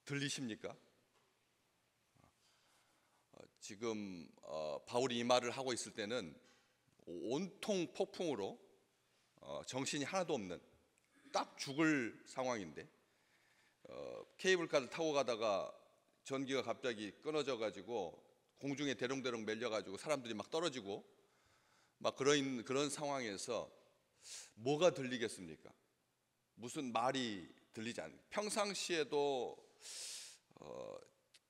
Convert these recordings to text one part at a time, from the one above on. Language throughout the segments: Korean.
들리십니까? 지금 바울이 이 말을 하고 있을 때는 온통 폭풍으로 정신이 하나도 없는 딱 죽을 상황인데 케이블카를 타고 가다가 전기가 갑자기 끊어져 가지고 공중에 대롱대롱 밀려 가지고 사람들이 막 떨어지고 막 그런 상황에서 뭐가 들리겠습니까? 무슨 말이 들리지 않는, 평상시에도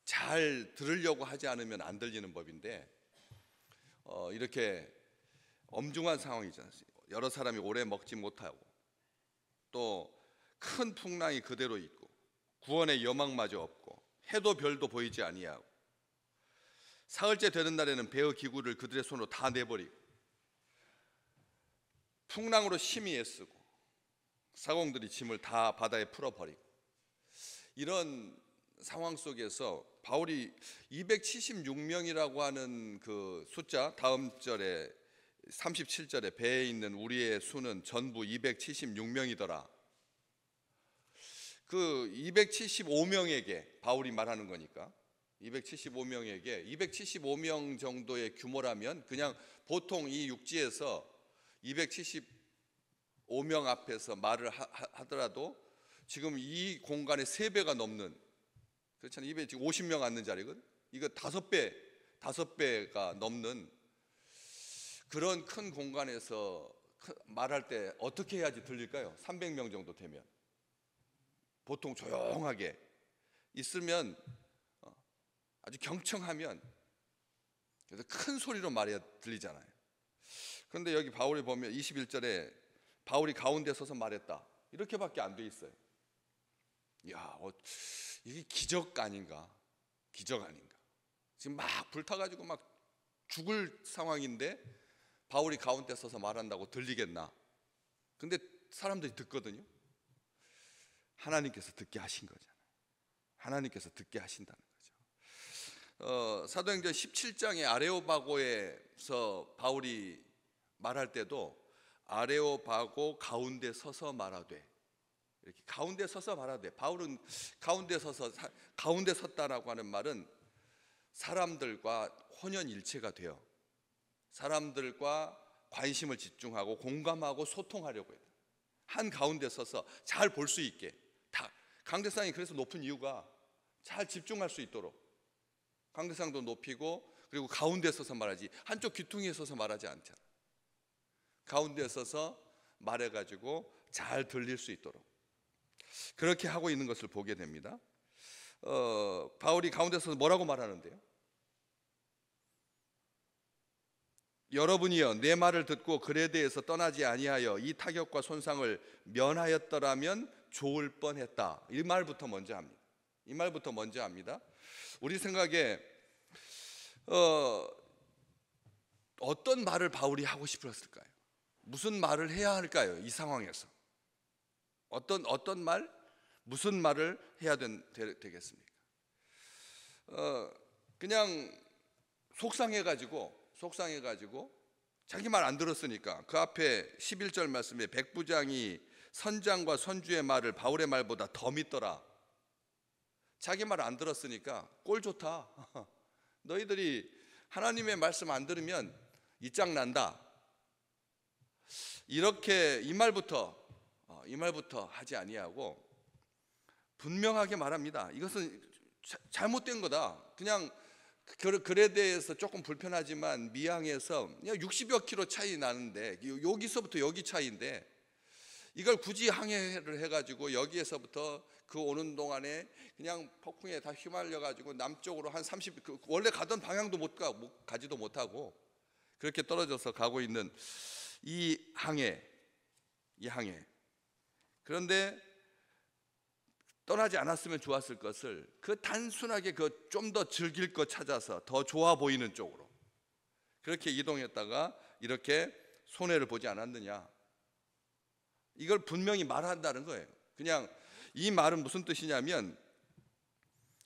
잘 들으려고 하지 않으면 안 들리는 법인데 이렇게 엄중한 상황이잖아요. 여러 사람이 오래 먹지 못하고 또 큰 풍랑이 그대로 있고 구원의 여망마저 없고 해도 별도 보이지 아니하고 사흘째 되는 날에는 배의 기구를 그들의 손으로 다 내버리고 풍랑으로 심히 애쓰고 사공들이 짐을 다 바다에 풀어버리고, 이런 상황 속에서 바울이 276명이라고 하는 그 숫자, 다음 절에 37절에 배에 있는 우리의 수는 전부 276명이더라. 그 275명에게 바울이 말하는 거니까 275명에게 275명 정도의 규모라면 그냥 보통 이 육지에서 275명 앞에서 말을 하더라도 지금 이 공간의 3배가 넘는, 그렇잖아요. 250명 앉는 자리거든. 이거 5배가 넘는 그런 큰 공간에서 말할 때 어떻게 해야지 들릴까요? 300명 정도 되면 보통 조용하게 있으면 아주 경청하면 그래서 큰 소리로 말해야 들리잖아요. 그런데 여기 바울이 보면 21절에 바울이 가운데 서서 말했다 이렇게밖에 안 돼 있어요. 야, 이게 기적 아닌가? 기적 아닌가? 지금 막 불타가지고 막 죽을 상황인데 바울이 가운데 서서 말한다고 들리겠나? 근데 사람들이 듣거든요. 하나님께서 듣게 하신 거잖아요. 하나님께서 듣게 하신다는 거죠. 사도행전 17장의 아레오바고에서 바울이 말할 때도 아레오바고 가운데 서서 말하되, 이렇게 가운데 서서 말하되, 바울은 가운데 섰다라고 하는 말은 사람들과 혼연일체가 돼요. 사람들과 관심을 집중하고 공감하고 소통하려고 해요. 한 가운데 서서 잘 볼 수 있게. 강대상이 그래서 높은 이유가 잘 집중할 수 있도록 강대상도 높이고, 그리고 가운데 서서 말하지 한쪽 귀퉁이에 서서 말하지 않잖아. 가운데 서서 말해가지고 잘 들릴 수 있도록 그렇게 하고 있는 것을 보게 됩니다. 바울이 가운데 서서 뭐라고 말하는데요? 여러분이여 내 말을 듣고 그레데에서 떠나지 아니하여 이 타격과 손상을 면하였더라면 좋을 뻔했다. 이 말부터 먼저 합니다. 이 말부터 먼저 합니다. 우리 생각에 어떤 말을 바울이 하고 싶었을까요? 무슨 말을 해야 할까요? 이 상황에서 어떤 말, 무슨 말을 해야 되겠습니까? 그냥 속상해가지고 자기 말 안 들었으니까 그 앞에 11절 말씀에 백부장이 선장과 선주의 말을 바울의 말보다 더 믿더라. 자기 말 안 들었으니까 꼴 좋다. 너희들이 하나님의 말씀 안 들으면 이 짱 난다. 이렇게 이 말부터 하지 아니하고 분명하게 말합니다. 이것은 잘못된 거다. 그냥 그레데에서 조금 불편하지만 미항에서 그냥 60여 킬로 차이 나는데, 여기서부터 여기 차이인데 이걸 굳이 항해를 해가지고 여기에서부터 그 오는 동안에 그냥 폭풍에 다 휘말려 가지고 남쪽으로 한 30, 원래 가던 방향도 가지도 못하고 그렇게 떨어져서 가고 있는 이 항해. 그런데 떠나지 않았으면 좋았을 것을 그 단순하게 그 좀 더 즐길 것 찾아서 더 좋아 보이는 쪽으로 그렇게 이동했다가 이렇게 손해를 보지 않았느냐, 이걸 분명히 말한다는 거예요. 그냥 이 말은 무슨 뜻이냐면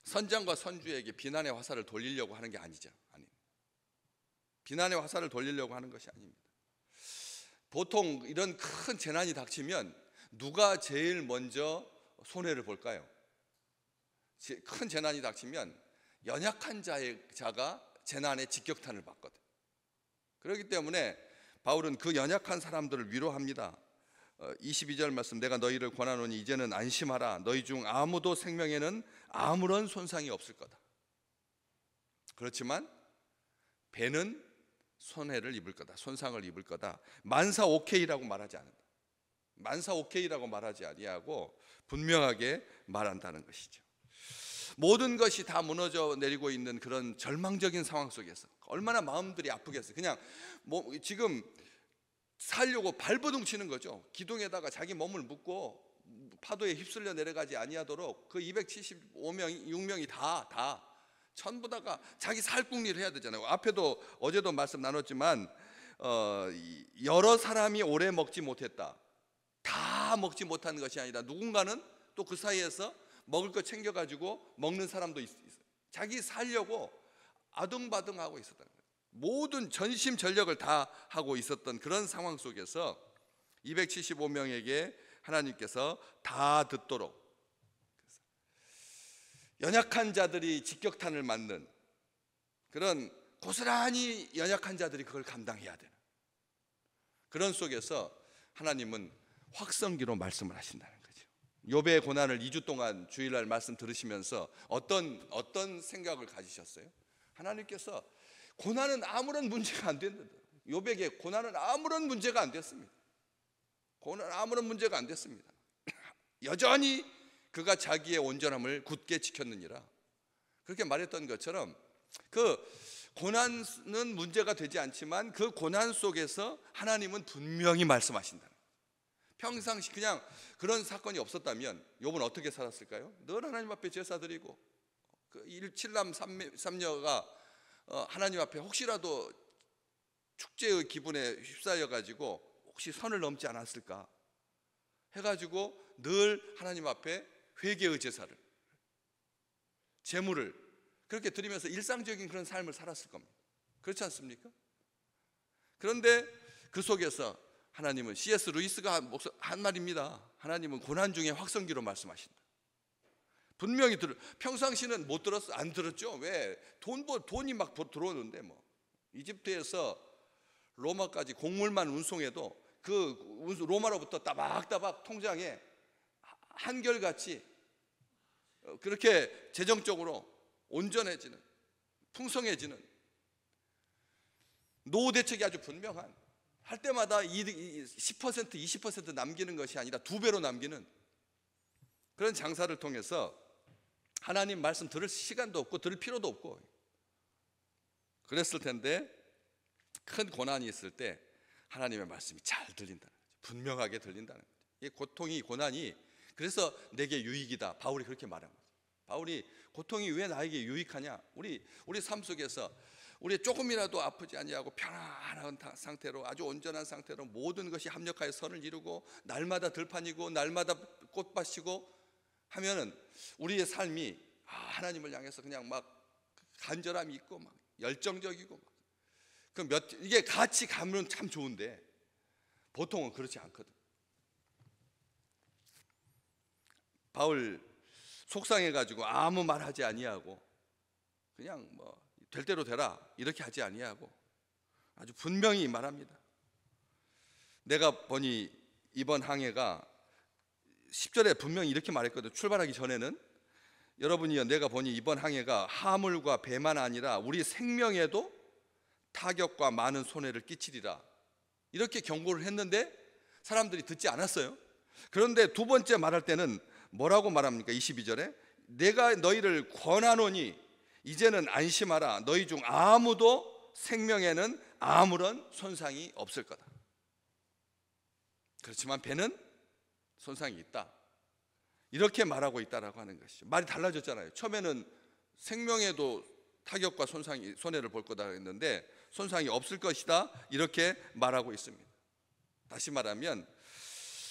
선장과 선주에게 비난의 화살을 돌리려고 하는 게 아니죠. 비난의 화살을 돌리려고 하는 것이 아닙니다. 보통 이런 큰 재난이 닥치면 누가 제일 먼저 손해를 볼까요? 큰 재난이 닥치면 연약한 자가 재난의 직격탄을 받거든. 그렇기 때문에 바울은 그 연약한 사람들을 위로합니다. 22절 말씀, 내가 너희를 권하노니 이제는 안심하라. 너희 중 아무도 생명에는 아무런 손상이 없을 거다. 그렇지만 배는 손해를 입을 거다. 손상을 입을 거다. 만사 오케이라고 말하지 않는다. 만사 오케이라고 말하지 아니하고 분명하게 말한다는 것이죠. 모든 것이 다 무너져 내리고 있는 그런 절망적인 상황 속에서 얼마나 마음들이 아프겠어요. 그냥 지금 살려고 발버둥 치는 거죠. 기둥에다가 자기 몸을 묶고 파도에 휩쓸려 내려가지 아니하도록 그 275명, 6명이 다 전부 다가 자기 살궁리를 해야 되잖아요. 앞에도 어제도 말씀 나눴지만 여러 사람이 오래 먹지 못했다. 다 먹지 못한 것이 아니라 누군가는 또 그 사이에서 먹을 거 챙겨가지고 먹는 사람도 있어요. 자기 살려고 아등바등하고 있었던 거예요. 모든 전심전력을 다 하고 있었던 그런 상황 속에서 275명에게 하나님께서 다 듣도록, 연약한 자들이 직격탄을 맞는 그런, 고스란히 연약한 자들이 그걸 감당해야 되는 그런 속에서 하나님은 확성기로 말씀을 하신다는 거죠. 욥의 고난을 2주 동안 주일날 말씀 들으시면서 어떤 생각을 가지셨어요? 하나님께서 고난은 아무런 문제가 안 됐는데, 욥에게 고난은 아무런 문제가 안 됐습니다. 고난은 아무런 문제가 안 됐습니다. 여전히 그가 자기의 온전함을 굳게 지켰느니라, 그렇게 말했던 것처럼 그 고난은 문제가 되지 않지만 그 고난 속에서 하나님은 분명히 말씀하신다. 평상시 그냥 그런 사건이 없었다면 욥은 어떻게 살았을까요? 늘 하나님 앞에 제사 드리고 그 7남 3녀가 하나님 앞에 혹시라도 축제의 기분에 휩싸여 가지고 혹시 선을 넘지 않았을까 해가지고 늘 하나님 앞에 회개의 제사를, 제물을 그렇게 드리면서 일상적인 그런 삶을 살았을 겁니다. 그렇지 않습니까? 그런데 그 속에서 하나님은, C.S. 루이스가 한 말입니다. 하나님은 고난 중에 확성기로 말씀하신다. 분명히 평상시는 못 들었어, 안 들었죠. 왜? 돈이 막 들어오는데 이집트에서 로마까지 곡물만 운송해도 그 로마로부터 따박따박 통장에 한결같이 그렇게 재정적으로 온전해지는, 풍성해지는 노후 대책이 아주 분명한, 할 때마다 10%, 20% 남기는 것이 아니라 2배로 남기는 그런 장사를 통해서 하나님 말씀 들을 시간도 없고 들을 필요도 없고 그랬을 텐데, 큰 고난이 있을 때 하나님의 말씀이 잘 들린다는 거죠. 분명하게 들린다는 거죠. 이 고통이, 고난이 그래서 내게 유익이다. 바울이 그렇게 말한 거죠. 바울이 고통이 왜 나에게 유익하냐? 우리 삶 속에서 우리 조금이라도 아프지 아니하고 편안한 상태로, 아주 온전한 상태로 모든 것이 합력하여 선을 이루고 날마다 들판이고 날마다 꽃밭이고 하면은 우리의 삶이 하나님을 향해서 그냥 막 간절함이 있고 막 열정적이고 이게 같이 가면 참 좋은데 보통은 그렇지 않거든. 바울 속상해가지고 아무 말하지 아니하고 그냥 될 대로 되라 이렇게 하지 아니하고 아주 분명히 말합니다. 내가 보니 이번 항해가 10절에 분명히 이렇게 말했거든. 출발하기 전에는, 여러분이여 내가 보니 이번 항해가 하물과 배만 아니라 우리 생명에도 타격과 많은 손해를 끼치리라, 이렇게 경고를 했는데 사람들이 듣지 않았어요. 그런데 두 번째 말할 때는 뭐라고 말합니까? 22절에 내가 너희를 권하노니 이제는 안심하라. 너희 중 아무도 생명에는 아무런 손상이 없을 거다. 그렇지만 배는 손상이 있다, 이렇게 말하고 있다라고 하는 것이죠. 말이 달라졌잖아요. 처음에는 생명에도 타격과 손해를 볼 거다 했는데 손상이 없을 것이다, 이렇게 말하고 있습니다. 다시 말하면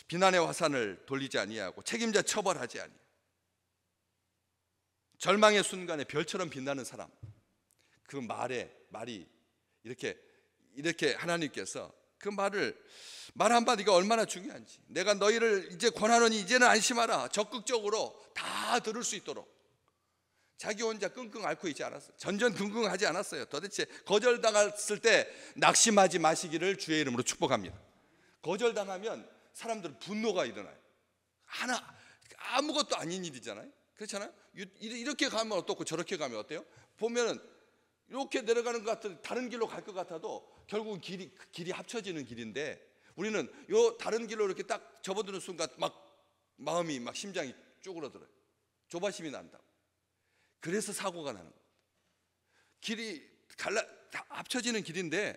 비난의 화살을 돌리지 아니하고 책임자 처벌하지 아니하고 절망의 순간에 별처럼 빛나는 사람, 그 말이 이렇게 하나님께서 그 말 한마디가 얼마나 중요한지, 내가 너희를 이제 권하노니 이제는 안심하라, 적극적으로 다 들을 수 있도록 자기 혼자 끙끙 앓고 있지 않았어요. 전전긍긍하지 않았어요. 도대체 거절당했을 때 낙심하지 마시기를 주의 이름으로 축복합니다. 거절당하면 사람들은 분노가 일어나요. 아무것도 아닌 일이잖아요. 그렇잖아요. 이렇게 가면 어떻고 저렇게 가면 어때요? 보면은 이렇게 내려가는 것 같아도 다른 길로 갈 것 같아도 결국은 길이 합쳐지는 길인데, 우리는 요 다른 길로 이렇게 딱 접어드는 순간 막 마음이 막 심장이 쪼그러들어요. 조바심이 난다고. 그래서 사고가 나는 거예요. 길이 다 합쳐지는 길인데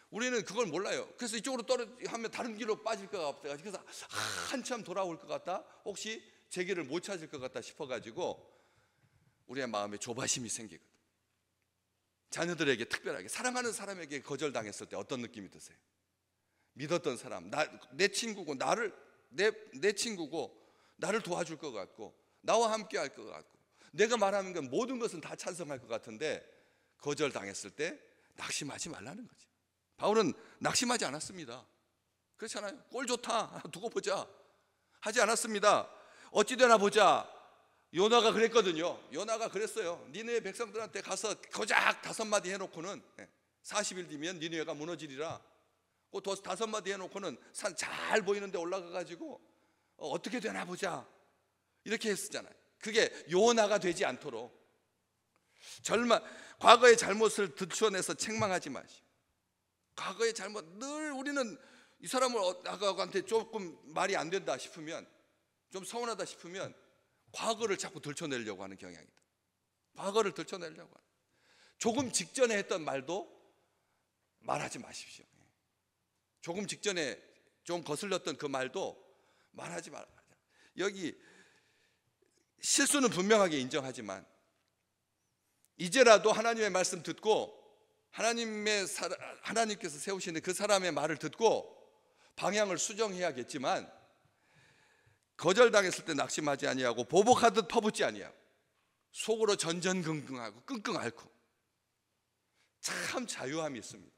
우리는 그걸 몰라요. 그래서 이쪽으로 하면 다른 길로 빠질 것 같아. 그래서 한참 돌아올 것 같다. 혹시 제 길을 못 찾을 것 같다 싶어가지고 우리의 마음에 조바심이 생기거든. 자녀들에게 특별하게 사랑하는 사람에게 거절당했을 때 어떤 느낌이 드세요? 믿었던 사람, 내 친구고 내 친구고 나를 도와줄 것 같고 나와 함께 할 것 같고 내가 말하는 건 모든 것은 다 찬성할 것 같은데 거절당했을 때 낙심하지 말라는 거지. 바울은 낙심하지 않았습니다. 그렇잖아요. 꼴 좋다, 두고 보자 하지 않았습니다. 어찌되나 보자. 요나가 그랬거든요. 요나가 그랬어요. 니느웨 백성들한테 가서 고작 5마디 해놓고는 40일 뒤면 니느웨가 무너지리라. 또 5마디 해놓고는 산 잘 보이는데 올라가가지고 어떻게 되나 보자 이렇게 했었잖아요. 그게 요나가 되지 않도록 과거의 잘못을 들춰내서 책망하지 마시고, 과거의 잘못 늘 우리는 이 사람한테 조금 말이 안 된다 싶으면, 좀 서운하다 싶으면 과거를 자꾸 들춰내려고 하는 경향이다. 과거를 들춰내려고 하는. 조금 직전에 했던 말도 말하지 마십시오. 조금 직전에 좀 거슬렸던 그 말도 말하지 말아요. 여기 실수는 분명하게 인정하지만 이제라도 하나님의 말씀 듣고 하나님께서 세우시는 그 사람의 말을 듣고 방향을 수정해야겠지만, 거절당했을 때 낙심하지 아니하고 보복하듯 퍼붓지 아니하고 속으로 전전긍긍하고 끙끙 앓고 참 자유함이 있습니다.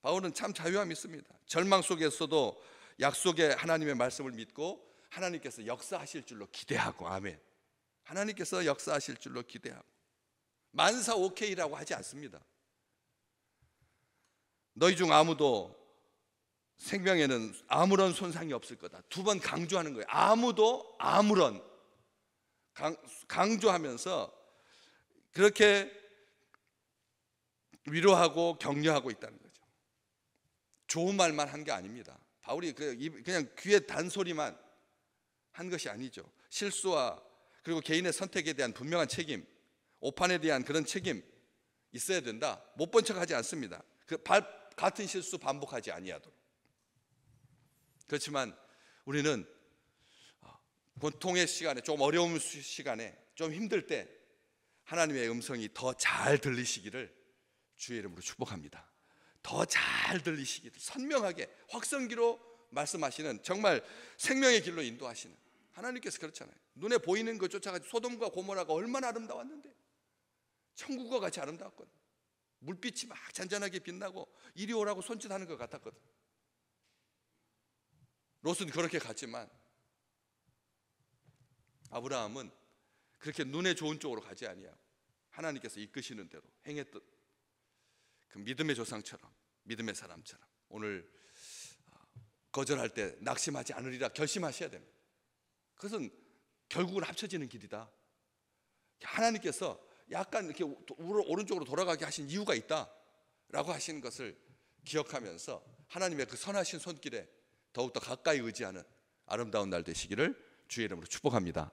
바울은 참 자유함이 있습니다. 절망 속에서도 약속의 하나님의 말씀을 믿고 하나님께서 역사하실 줄로 기대하고, 아멘. 하나님께서 역사하실 줄로 기대하고 만사 오케이라고 하지 않습니다. 너희 중 아무도 생명에는 아무런 손상이 없을 거다. 2번 강조하는 거예요. 아무도 아무런 강조하면서 그렇게 위로하고 격려하고 있다는 거죠. 좋은 말만 한 게 아닙니다. 바울이 그냥 귀에 단소리만 한 것이 아니죠. 실수와 그리고 개인의 선택에 대한 분명한 책임, 오판에 대한 그런 책임 있어야 된다. 못 본 척하지 않습니다. 같은 실수 반복하지 아니하도록. 그렇지만 우리는 고통의 시간에, 좀 어려운 시간에, 좀 힘들 때 하나님의 음성이 더 잘 들리시기를 주의 이름으로 축복합니다. 더 잘 들리시기를, 선명하게 확성기로 말씀하시는, 정말 생명의 길로 인도하시는 하나님께서 그렇잖아요. 눈에 보이는 것 쫓아가지고 소돔과 고모라가 얼마나 아름다웠는데, 천국과 같이 아름다웠거든. 물빛이 막 잔잔하게 빛나고 이리 오라고 손짓하는 것 같았거든. 롯은 그렇게 갔지만 아브라함은 그렇게 눈에 좋은 쪽으로 가지 아니하고 하나님께서 이끄시는 대로 행했던 그 믿음의 조상처럼, 믿음의 사람처럼 오늘 거절할 때 낙심하지 않으리라 결심하셔야 됩니다. 그것은 결국은 합쳐지는 길이다. 하나님께서 약간 이렇게 오른쪽으로 돌아가게 하신 이유가 있다라고 하시는 것을 기억하면서 하나님의 그 선하신 손길에 더욱더 가까이 의지하는 아름다운 날 되시기를 주의 이름으로 축복합니다.